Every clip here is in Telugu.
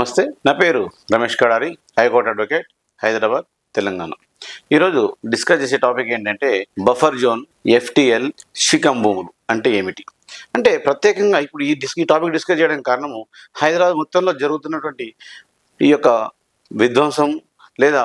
నమస్తే, నా పేరు రమేష్ కడారి, హైకోర్టు అడ్వకేట్, హైదరాబాద్, తెలంగాణ. ఈరోజు డిస్కస్ చేసే టాపిక్ ఏంటంటే బఫర్ జోన్, ఎఫ్టిఎల్, శిఖం భూములు అంటే ఏమిటి. అంటే ప్రత్యేకంగా ఇప్పుడు ఈ టాపిక్ డిస్కస్ చేయడానికి కారణము హైదరాబాద్ మొత్తంలో జరుగుతున్నటువంటి ఈ యొక్క విధ్వంసం లేదా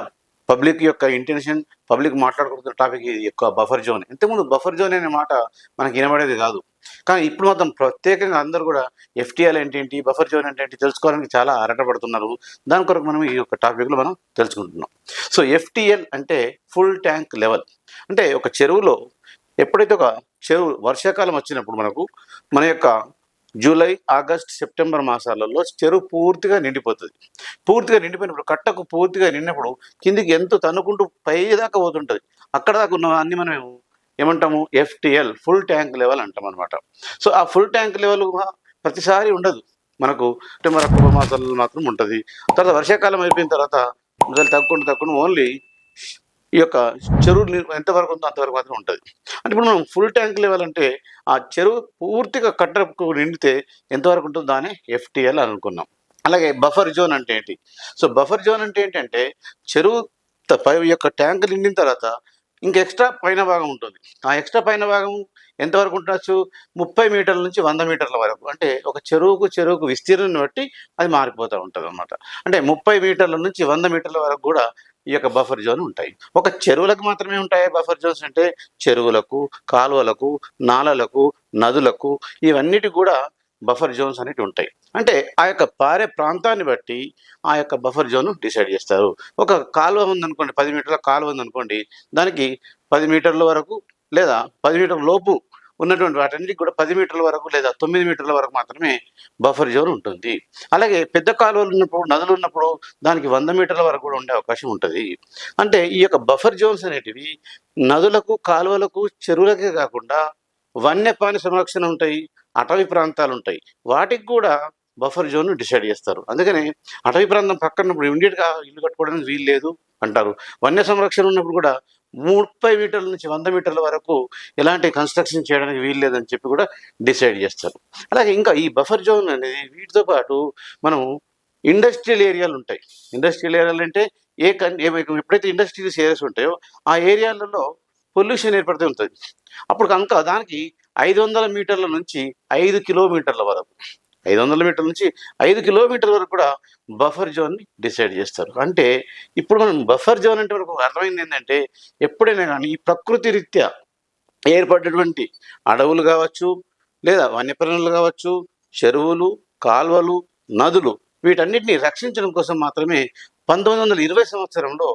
పబ్లిక్ యొక్క ఇంటెన్షన్, పబ్లిక్ మాట్లాడుకుంటున్న టాపిక్ ఈ యొక్క బఫర్ జోన్. ఇంతకుముందు బఫర్ జోన్ అనే మాట మనకి వినబడేది కాదు, కానీ ఇప్పుడు మాత్రం ప్రత్యేకంగా అందరూ కూడా ఎఫ్టీఎల్ ఏంటి, బఫర్ జోన్ ఏంటి తెలుసుకోవడానికి చాలా ఆరాటపడుతున్నారు. దాని కొరకు మనం ఈ యొక్క టాపిక్లో మనం తెలుసుకుంటున్నాం. సో ఎఫ్టీఎల్ అంటే ఫుల్ ట్యాంక్ లెవెల్. అంటే ఒక చెరువులో ఎప్పుడైతే ఒక చెరువు వర్షాకాలం వచ్చినప్పుడు మన యొక్క జూలై, ఆగస్ట్, సెప్టెంబర్ మాసాలలో చెరువు పూర్తిగా నిండిపోతుంది. పూర్తిగా నిండిపోయినప్పుడు కట్టకు పూర్తిగా నిండినప్పుడు కిందికి ఎంతో తన్నుకుంటూ పై దాకా పోతుంటుంది. అక్కడ దాకా ఉన్న అన్ని మనం ఏమంటాము, ఎఫ్టిఎల్ ఫుల్ ట్యాంక్ లెవెల్ అంటాం అనమాట. సో ఆ ఫుల్ ట్యాంక్ లెవెల్ ప్రతిసారి ఉండదు మనకు. సెప్టెంబర్, అక్టోబర్ మాసాలలో మాత్రం ఉంటుంది. తర్వాత వర్షాకాలం అయిపోయిన తర్వాత తగ్గుకుంటూ ఓన్లీ ఈ యొక్క చెరువు ఎంతవరకు ఉందో అంతవరకు మాత్రం ఉంటుంది. అంటే ఇప్పుడు మనం ఫుల్ ట్యాంక్ లెవెల్ అంటే ఆ చెరువు పూర్తిగా కట్టకు నిండితే ఎంతవరకు ఉంటుందో దాన్ని ఎఫ్టిఎల్ అని అనుకున్నాం. అలాగే బఫర్ జోన్ అంటే ఏంటి? సో బఫర్ జోన్ అంటే ఏంటంటే చెరువు పై యొక్క ట్యాంక్ నిండిన తర్వాత ఇంక ఎక్స్ట్రా పైన భాగం ఉంటుంది. ఆ ఎక్స్ట్రా పైన భాగం ఎంతవరకు ఉండొచ్చు? 30 మీటర్ల నుంచి 100 మీటర్ల వరకు. అంటే ఒక చెరువుకు విస్తీర్ణాన్ని బట్టి అది మారిపోతూ ఉంటుంది అనమాట. అంటే 30 మీటర్ల నుంచి 100 మీటర్ల వరకు కూడా ఈ యొక్క బఫర్ జోన్ ఉంటాయి. ఒక చెరువులకు మాత్రమే ఉంటాయి బఫర్ జోన్స్ అంటే? చెరువులకు, కాలువలకు, నాలలకు, నదులకు, ఇవన్నిటి కూడా బఫర్ జోన్స్ అనేవి ఉంటాయి. అంటే ఆ యొక్క పారే ప్రాంతాన్ని బట్టి ఆ యొక్క బఫర్ జోన్ డిసైడ్ చేస్తారు. ఒక కాలువ ఉందనుకోండి, 10 మీటర్ల కాలువ ఉందనుకోండి, దానికి 10 మీటర్ల వరకు లేదా 10 మీటర్ల లోపు ఉన్నటువంటి వాటన్నిటికి కూడా 10 మీటర్ల వరకు లేదా 9 మీటర్ల వరకు మాత్రమే బఫర్ జోన్ ఉంటుంది. అలాగే పెద్ద కాలువలు ఉన్నప్పుడు, నదులు ఉన్నప్పుడు దానికి 100 మీటర్ల వరకు కూడా ఉండే అవకాశం ఉంటుంది. అంటే ఈ యొక్క బఫర్ జోన్స్ అనేటివి నదులకు, కాలువలకు, చెరువులకే కాకుండా వన్యప్రాణి సంరక్షణ ఉంటాయి, అటవీ ప్రాంతాలు ఉంటాయి, వాటికి కూడా బఫర్ జోన్ డిసైడ్ చేస్తారు. అందుకని అటవీ ప్రాంతం పక్కన ఉన్నప్పుడు ఇమీడియట్గా ఇల్లు కట్టుకోవడానికి వీలు లేదు అంటారు. వన్య సంరక్షణ ఉన్నప్పుడు కూడా 30 మీటర్ల నుంచి 100 మీటర్ల వరకు ఎలాంటి కన్స్ట్రక్షన్ చేయడానికి వీలు లేదని చెప్పి కూడా డిసైడ్ చేస్తారు. అలాగే ఇంకా ఈ బఫర్ జోన్ అనేది వీటితో పాటు మనం ఇండస్ట్రియల్ ఏరియాలు ఉంటాయి. ఇండస్ట్రియల్ ఏరియాలు అంటే ఎప్పుడైతే ఇండస్ట్రియల్ ఏరియాస్ ఉంటాయో ఆ ఏరియాలలో పొల్యూషన్ ఏర్పడుతూ ఉంటుంది. అప్పుడు కనుక దానికి 500 మీటర్ల నుంచి 5 కిలోమీటర్ల వరకు 500 మీటర్ల నుంచి 5 కిలోమీటర్ల వరకు కూడా బఫర్ జోన్ని డిసైడ్ చేస్తారు. అంటే ఇప్పుడు మనం బఫర్ జోన్ అంటే మనకు అర్థమైంది ఏంటంటే, ఎప్పుడైనా కానీ ఈ ప్రకృతి రీత్యా ఏర్పడినటువంటి అడవులు కావచ్చు, లేదా వన్యప్రాణులు కావచ్చు, చెరువులు, కాల్వలు, నదులు, వీటన్నిటిని రక్షించడం కోసం మాత్రమే 1920 సంవత్సరంలో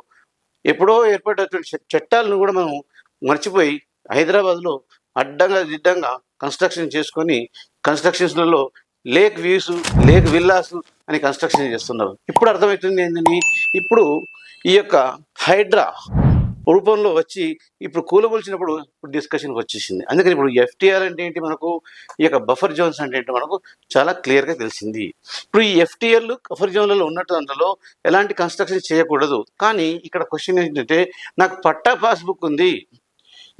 ఎప్పుడో ఏర్పడేటువంటి చట్టాలను కూడా మనం మర్చిపోయి హైదరాబాద్లో అడ్డంగా దిడ్డంగా కన్స్ట్రక్షన్ చేసుకొని కన్స్ట్రక్షన్స్లలో లేక్ వ్యూస్, లేక్ విల్లాస్ అని కన్స్ట్రక్షన్ చేస్తున్నారు. ఇప్పుడు అర్థమవుతుంది ఏంటని, ఇప్పుడు ఈ యొక్క హైడ్రా రూపంలో వచ్చి ఇప్పుడు కూలగొల్చినప్పుడు డిస్కషన్కి వచ్చేసింది. అందుకని ఇప్పుడు ఎఫ్టీఆర్ అంటే ఏంటి, మనకు ఈ యొక్క బఫర్ జోన్స్ అంటే ఏంటి మనకు చాలా క్లియర్గా తెలిసింది. ఇప్పుడు ఈ ఎఫ్టీఆర్లు బఫర్ జోన్లలో ఉన్నట్టు దాంట్లో ఎలాంటి కన్స్ట్రక్షన్ చేయకూడదు. కానీ ఇక్కడ క్వశ్చన్ ఏంటంటే, నాకు పట్టా పాస్బుక్ ఉంది,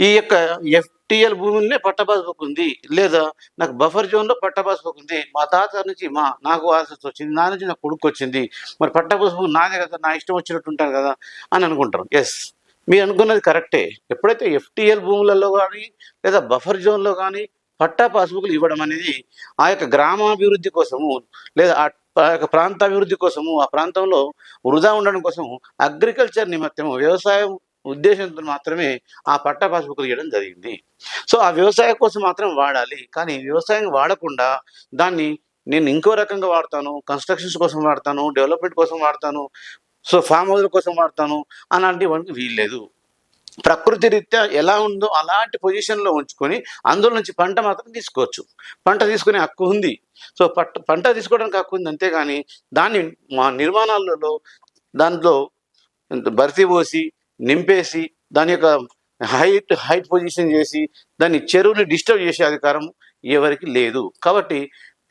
ఈ యొక్క ఎఫ్టీఎల్ భూములనే పట్టా పాస్బుక్ ఉంది, లేదా నాకు బఫర్ జోన్లో పట్టా పాస్బుక్ ఉంది, మా తాత నుంచి నాకు వారసత్వం వచ్చింది, నా నుంచి నాకు కొడుకు వచ్చింది, మరి పట్టా పాస్బుక్ నాదే కదా, నా ఇష్టం వచ్చినట్టు ఉంటాను కదా అని అనుకుంటారు. ఎస్, మీరు అనుకున్నది కరెక్టే. ఎప్పుడైతే ఎఫ్టీఎల్ భూములలో కానీ లేదా బఫర్ జోన్లో కానీ పట్టా పాస్బుక్లు ఇవ్వడం అనేది ఆ యొక్క గ్రామాభివృద్ధి కోసము లేదా ఆ యొక్క ప్రాంతాభివృద్ధి కోసము, ఆ ప్రాంతంలో వృధా ఉండడం కోసము, అగ్రికల్చర్ నిమిత్తము, వ్యవసాయం ఉద్దేశంతో మాత్రమే ఆ పట్టా పాస్బుక్లు ఇవ్వడం జరిగింది. సో ఆ వ్యవసాయం కోసం మాత్రం వాడాలి, కానీ వ్యవసాయం వాడకుండా దాన్ని నేను ఇంకో రకంగా వాడతాను, కన్స్ట్రక్షన్స్ కోసం వాడతాను, డెవలప్మెంట్ కోసం వాడతాను, సో ఫామ్ హౌస్ల కోసం వాడతాను అలాంటి వాటికి వీల్లేదు. ప్రకృతి రీత్యా ఎలా ఉందో అలాంటి పొజిషన్లో ఉంచుకొని అందులో నుంచి పంట మాత్రం తీసుకోవచ్చు. పంట తీసుకునే హక్కు ఉంది. సో పంట తీసుకోవడానికి హక్కు ఉంది, అంతేగాని దాన్ని మా నిర్మాణాలలో దాంట్లో భర్తీ పోసి నింపేసి దాని యొక్క హైట్ పొజిషన్ చేసి దాన్ని చెరువుని డిస్టర్బ్ చేసే అధికారం ఎవరికి లేదు. కాబట్టి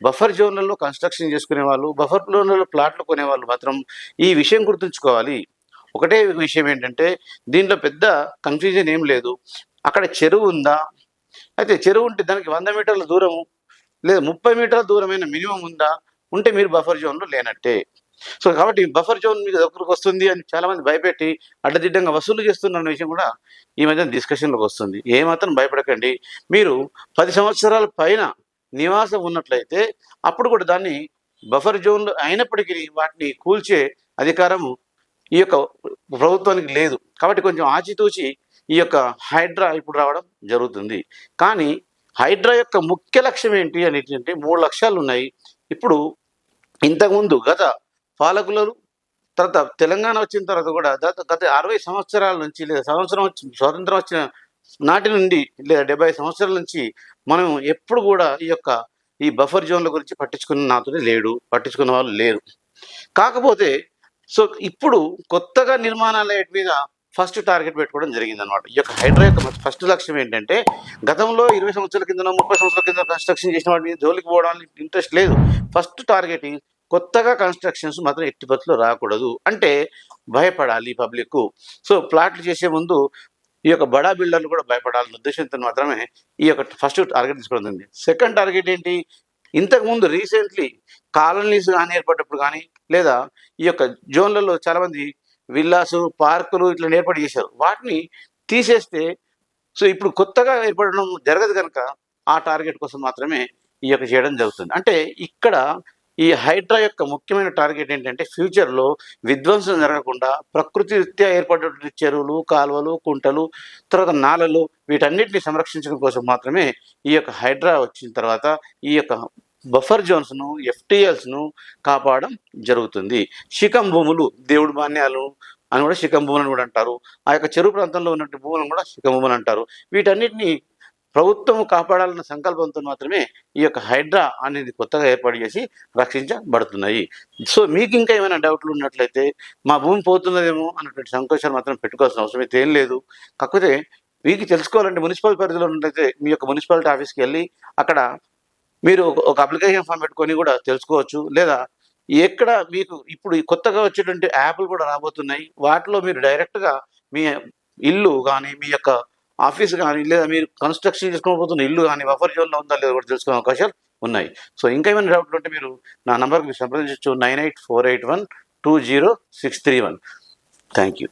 బఫర్ జోన్లలో కన్స్ట్రక్షన్ చేసుకునే వాళ్ళు, బఫర్ జోన్లలో ప్లాట్లు కొనేవాళ్ళు మాత్రం ఈ విషయం గుర్తుంచుకోవాలి. ఒకటే విషయం ఏంటంటే, దీంట్లో పెద్ద కన్ఫ్యూజన్ ఏం లేదు. అక్కడ చెరువు ఉందా, అయితే చెరువు ఉంటే దానికి 100 మీటర్ల దూరము లేదా 30 మీటర్ల దూరమైన మినిమం ఉందా, ఉంటే మీరు బఫర్ జోన్లో లేనట్టే. సో కాబట్టి బఫర్ జోన్ మీద దగ్గరకు వస్తుంది అని చాలామంది భయపెట్టి అడ్డదిడ్డంగా వసూలు చేస్తున్న విషయం కూడా ఈ మధ్య డిస్కషన్లోకి వస్తుంది. ఏమాత్రం భయపడకండి. మీరు 10 సంవత్సరాల పైన నివాసం ఉన్నట్లయితే అప్పుడు కూడా దాన్ని బఫర్ జోన్లు అయినప్పటికీ వాటిని కూల్చే అధికారము ఈ యొక్క ప్రభుత్వానికి లేదు. కాబట్టి కొంచెం ఆచితూచి ఈ యొక్క హైడ్రా ఇప్పుడు రావడం జరుగుతుంది. కానీ హైడ్రా యొక్క ముఖ్య లక్ష్యం ఏంటి అని ఏంటంటే 3 లక్ష్యాలు ఉన్నాయి. ఇప్పుడు ఇంతకుముందు గత పాలకులు తర్వాత తెలంగాణ వచ్చిన తర్వాత కూడా గత 60 సంవత్సరాల నుంచి లేదా స్వాతంత్రం వచ్చిన నాటి నుండి లేదా 70 సంవత్సరాల నుంచి మనం ఎప్పుడు కూడా ఈ బఫర్ జోన్ల గురించి పట్టించుకున్న వాళ్ళు లేరు. కాకపోతే సో ఇప్పుడు కొత్తగా నిర్మాణాల మీద ఫస్ట్ టార్గెట్ పెట్టుకోవడం జరిగిందనమాట. ఈ యొక్క హైడ్రా యొక్క ఫస్ట్ లక్ష్యం ఏంటంటే గతంలో 20 సంవత్సరాల కింద 30 సంవత్సరాల కింద కన్స్ట్రక్షన్ చేసిన వాటి మీద జోలికి పోవడానికి ఇంట్రెస్ట్ లేదు. ఫస్ట్ టార్గెట్ కొత్తగా కన్స్ట్రక్షన్స్ మాత్రం ఎట్టి పరిస్థితుల్లో రాకూడదు. అంటే భయపడాలి పబ్లిక్. సో ప్లాట్లు చేసే ముందు ఈ యొక్క బడా బిల్డర్లు కూడా భయపడాలన్న ఉద్దేశంతో మాత్రమే ఈ యొక్క ఫస్ట్ టార్గెట్ తీసుకోవడం ఉంది. సెకండ్ టార్గెట్ ఏంటి, ఇంతకుముందు రీసెంట్లీ కాలనీస్ కానీ ఏర్పడినప్పుడు కానీ లేదా ఈ యొక్క జోన్లలో చాలామంది విల్లాసు పార్కులు ఇట్లా ఏర్పాటు చేశారు. వాటిని తీసేస్తే సో ఇప్పుడు కొత్తగా ఏర్పడడం జరగదు కనుక ఆ టార్గెట్ కోసం మాత్రమే ఈ యొక్క చేయడం జరుగుతుంది. అంటే ఇక్కడ ఈ హైడ్రా యొక్క ముఖ్యమైన టార్గెట్ ఏంటంటే ఫ్యూచర్లో విధ్వంసం జరగకుండా ప్రకృతి రీత్యా ఏర్పడినటువంటి చెరువులు కాలువలు కుంటలు తర్వాత నాలలు వీటన్నిటిని సంరక్షించడం కోసం మాత్రమే ఈ యొక్క హైడ్రా వచ్చిన తర్వాత ఈ యొక్క బఫర్ జోన్స్ను ఎఫ్టీఎల్స్ను కాపాడడం జరుగుతుంది. శిఖం భూములు దేవుడి మాన్యాలు అని కూడా శిఖం భూములను కూడా అంటారు. ఆ యొక్క చెరువు ప్రాంతంలో ఉన్నటువంటి భూములను కూడా శిఖం భూములు అంటారు. వీటన్నిటిని ప్రభుత్వం కాపాడాలన్న సంకల్పంతో మాత్రమే ఈ యొక్క హైడ్రా అనేది కొత్తగా ఏర్పాటు చేసి రక్షించబడుతున్నాయి. సో మీకు ఇంకా ఏమైనా డౌట్లు ఉన్నట్లయితే మా భూమి పోతున్నదేమో అన్నటువంటి సంకోచాలు మాత్రం పెట్టుకోవాల్సిన అవసరం అయితే ఏం లేదు. కాకపోతే మీకు తెలుసుకోవాలంటే మున్సిపల్ పరిధిలో ఉన్నట్లయితే మీ యొక్క మున్సిపాలిటీ ఆఫీస్కి వెళ్ళి అక్కడ మీరు ఒక అప్లికేషన్ ఫామ్ పెట్టుకొని కూడా తెలుసుకోవచ్చు. లేదా ఎక్కడ మీకు ఇప్పుడు కొత్తగా వచ్చేటువంటి యాప్లు కూడా రాబోతున్నాయి. వాటిలో మీరు డైరెక్ట్గా మీ ఇల్లు కానీ మీ యొక్క ఆఫీస్ కానీ లేదా మీరు కన్స్ట్రక్షన్ చేసుకోబోతున్న ఇల్లు కానీ బఫర్ జోన్లో ఉందా లేదా కూడా తెలుసుకునే అవకాశాలు ఉన్నాయి. సో ఇంకా ఏమైనా డౌట్లు ఉంటే మీరు నా నంబర్కి సంప్రదించవచ్చు 9848120631. Thank you.